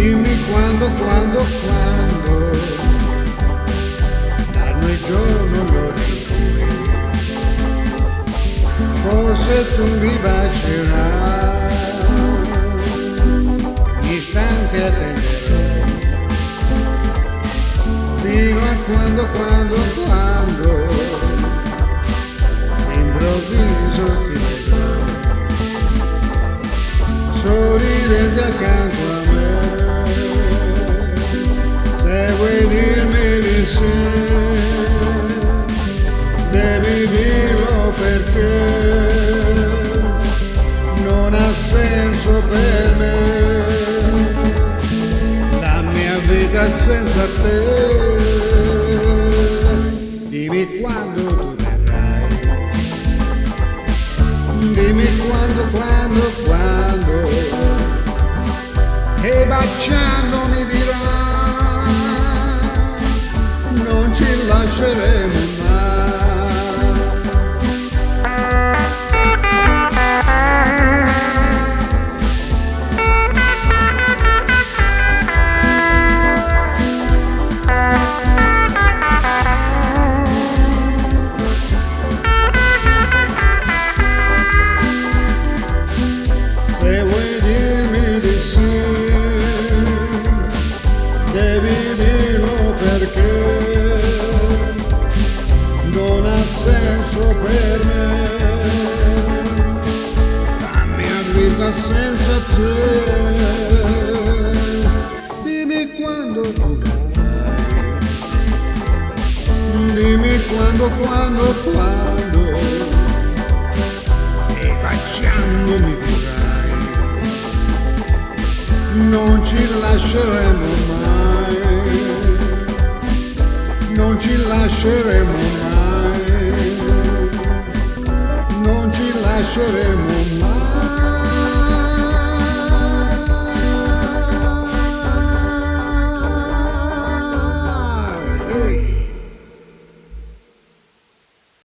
Dimmi quando, l'anno e giorno lo ricordi, forse tu mi bacerai, ogni istante attenderò, fino a quando, improvviso ti vedrò, sorridente accanto a me. Se vuoi dirmi di sì, devi dirlo perché non ha senso per me la mia vita senza te. Dimmi quando tu verrai, dimmi quando, e baciando mi dirai non ci lasceremo mai. Se vuoi dirmi di sì, devi dirlo perché non ha senso per me la mia vita senza te. Dimmi quando tu verrai, dimmi quando, e baciando mi dirai non ci lasceremo mai, non ci lasceremo mai, non ci lasceremo mai.